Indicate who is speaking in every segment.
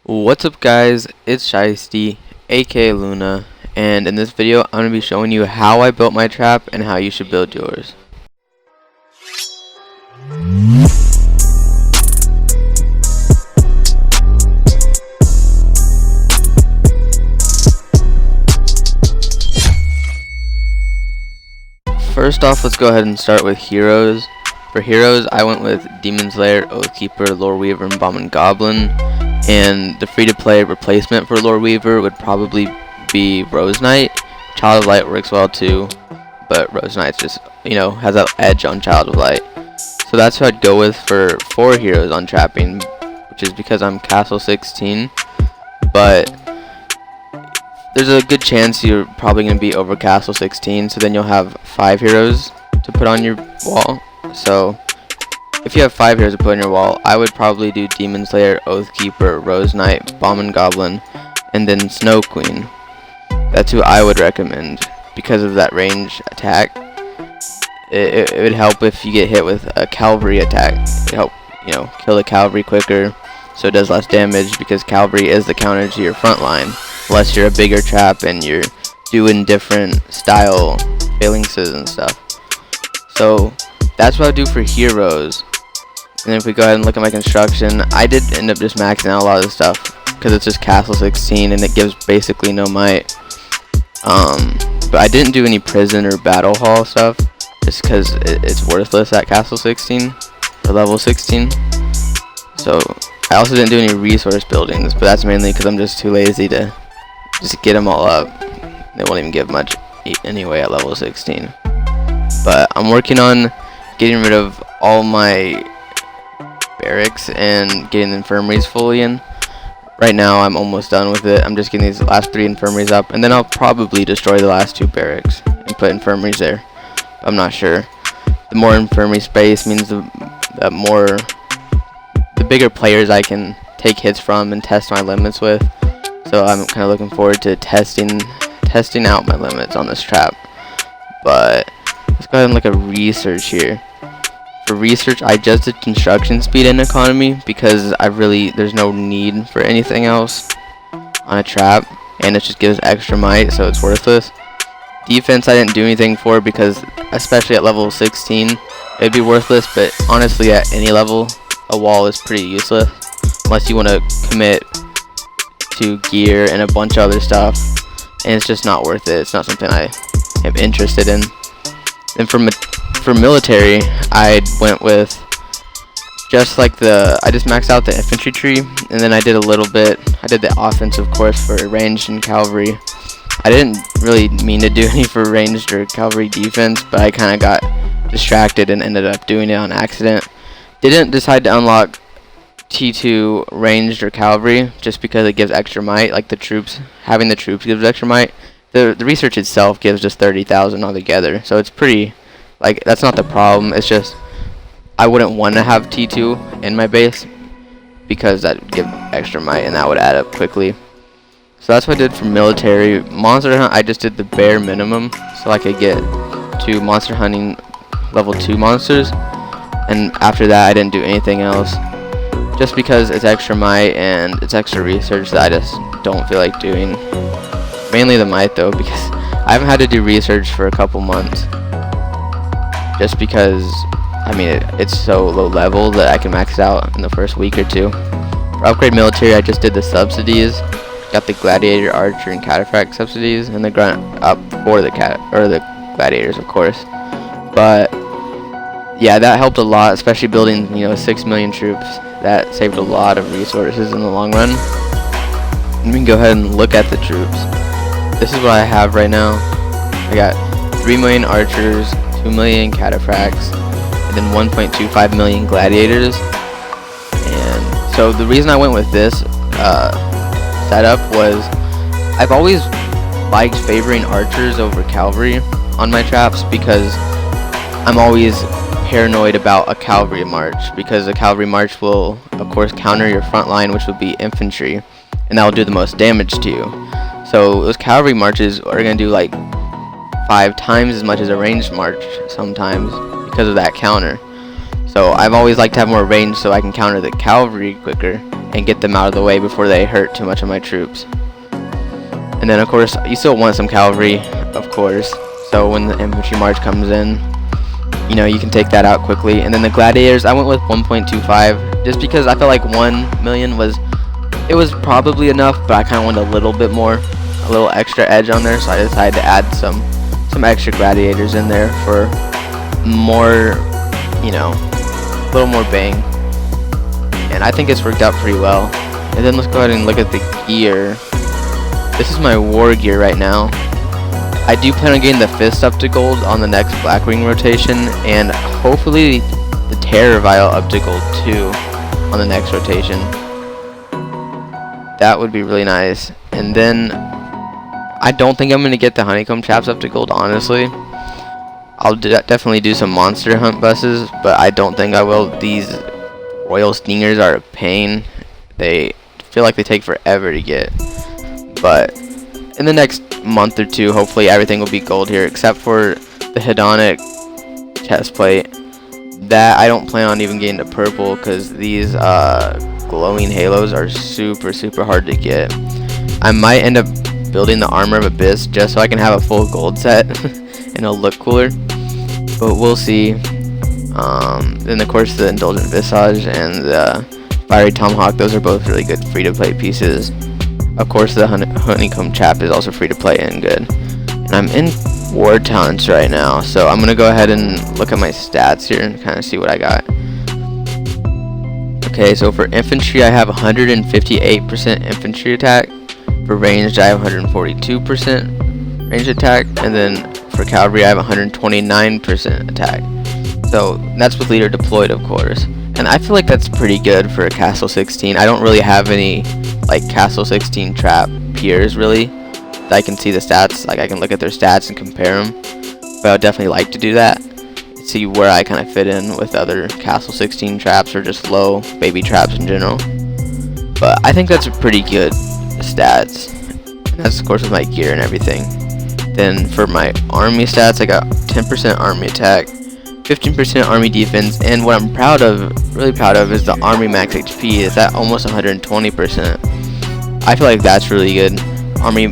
Speaker 1: What's up guys, it's Shiesty, aka Luna, and in this video I'm going to be showing you how I built my trap and how you should build yours. First off, let's go ahead and start with heroes. For heroes, I went with Demon Slayer, Oathkeeper, Lore Weaver, and Bomb and Goblin. And the free-to-play replacement for Lore Weaver would probably be Rose Knight. Child of Light works well too, but Rose Knight's just, has that edge on Child of Light. So that's who I'd go with for 4 heroes on trapping, which is because I'm Castle 16. But there's a good chance you're probably going to be over Castle 16, so then you'll have 5 heroes to put on your wall. So if you have 5 heroes to put on your wall, I would probably do Demon Slayer, Oathkeeper, Rose Knight, Bomb and Goblin, and then Snow Queen. That's who I would recommend because of that range attack. It would help if you get hit with a cavalry attack. It would help, kill the cavalry quicker, so it does less damage because cavalry is the counter to your front line. Unless you're a bigger trap and you're doing different style phalanxes and stuff. So that's what I do for heroes. And if we go ahead and look at my construction, I did end up just maxing out a lot of the stuff because it's just Castle 16 and it gives basically no might. But I didn't do any prison or battle hall stuff just because it's worthless at Castle 16 or level 16. So I also didn't do any resource buildings, but that's mainly because I'm just too lazy to just get them all up. They won't even give much anyway at level 16. But I'm working on getting rid of all my barracks and getting the infirmaries fully in. Right now I'm almost done with it. I'm just getting these last 3 infirmaries up, and then I'll probably destroy the last 2 barracks and put infirmaries there. I'm not sure. The more infirmary space means the bigger players I can take hits from and test my limits with. So I'm kind of looking forward to testing out my limits on this trap. But let's go ahead and look at research here. For research, I just did construction speed and economy because there's no need for anything else on a trap, and it just gives extra might, so it's worthless. Defense I didn't do anything for because especially at level 16 it'd be worthless, but honestly at any level a wall is pretty useless unless you want to commit to gear and a bunch of other stuff, and it's just not worth it. It's not something I am interested in. And for military, I went with just like I just maxed out the infantry tree, and then I did the offense of course for ranged and cavalry. I didn't really mean to do any for ranged or cavalry defense, but I kind of got distracted and ended up doing it on accident. Didn't decide to unlock T2 ranged or cavalry just because it gives extra might. Like having the troops gives extra might. The research itself gives just 30,000 altogether, so it's pretty, that's not the problem. It's just I wouldn't want to have T2 in my base because that would give extra might and that would add up quickly. So that's what I did for military. Monster hunt, I just did the bare minimum so I could get to monster hunting level 2 monsters, and after that I didn't do anything else just because it's extra might and it's extra research that I just don't feel like doing. Mainly the might though, because I haven't had to do research for a couple months just because it's so low level that I can max it out in the first week or 2. For upgrade military, I just did the subsidies. Got the gladiator, archer, and cataphract subsidies, and the grunt up for the gladiators of course. But yeah, that helped a lot, especially building 6 million troops. That saved a lot of resources in the long run. And we can go ahead and look at the troops. This is what I have right now. I got 3 million archers, 2 million cataphracts, and then 1.25 million gladiators. And so the reason I went with this setup was I've always liked favoring archers over cavalry on my traps because I'm always paranoid about a cavalry march, because a cavalry march will of course counter your front line, which would be infantry, and that will do the most damage to you. So those cavalry marches are going to do 5 times as much as a ranged march sometimes because of that counter. So I've always liked to have more range so I can counter the cavalry quicker. and get them out of the way before they hurt too much of my troops. And then of course you still want some cavalry, of course, so when the infantry march comes in, you know, you can take that out quickly. And then the gladiators, I went with 1.25 just because I felt like 1 million was probably enough, but I kind of wanted a little bit more, a little extra edge on there, so I decided to add some extra gladiators in there for more, you know, a little more bang. And I think it's worked out pretty well. And then let's go ahead and look at the gear. This is my war gear right now. I do plan on getting the fist up to gold on the next Blackwing rotation, and hopefully the Terror Vial up to gold too on the next rotation. That would be really nice. And then I don't think I'm going to get the Honeycomb Chaps up to gold, honestly. I'll definitely do some monster hunt buses, but I don't think I will. These Royal Stingers are a pain. They feel like they take forever to get. But in the next month or two, hopefully everything will be gold here, except for the Hedonic chest plate. That I don't plan on even getting to purple, because these glowing halos are super hard to get. I might end up building the Armor of Abyss just so I can have a full gold set and it'll look cooler, but we'll see. Then of course the Indulgent Visage and the Fiery Tomahawk, those are both really good free to play pieces. Of course the Honeycomb Chap is also free to play and good. And I'm in War Talents right now, so I'm gonna go ahead and look at my stats here and kind of see what I got. Okay, so for infantry I have 158% infantry attack. For ranged I have 142% ranged attack, and then for cavalry I have 129% attack. So that's with leader deployed, of course. And I feel like that's pretty good for a Castle 16. I don't really have any like Castle 16 trap peers really that I can see the stats. Like I can look at their stats and compare them. But I would definitely like to do that. See where I kind of fit in with other Castle 16 traps or just low baby traps in general. But I think that's a pretty good stats. And that's of course with my gear and everything. Then for my army stats, I got 10% army attack, 15% army defense, and what I'm really proud of is the army max HP is at almost 120%. I feel like that's really good. Army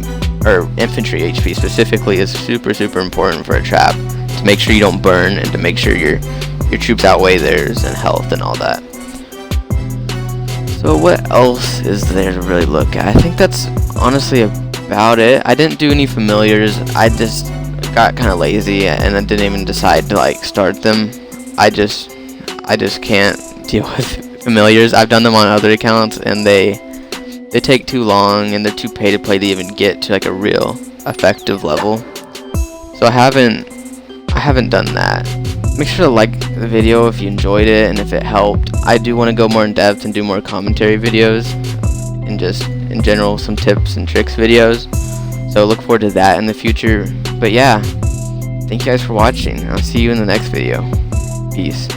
Speaker 1: or infantry HP specifically is super important for a trap, to make sure you don't burn and to make sure your troops outweigh theirs in health and all that. So what else is there to really look at? I think that's honestly about it. I didn't do any familiars. I just got kind of lazy and I didn't even decide to like start them. I just can't deal with familiars. I've done them on other accounts and they take too long and they're too pay to play to even get to like a real effective level. So I haven't done that. Make sure to like the video if you enjoyed it and if it helped. I do want to go more in depth and do more commentary videos and just in general some tips and tricks videos. So look forward to that in the future. But yeah, thank you guys for watching. I'll see you in the next video. Peace.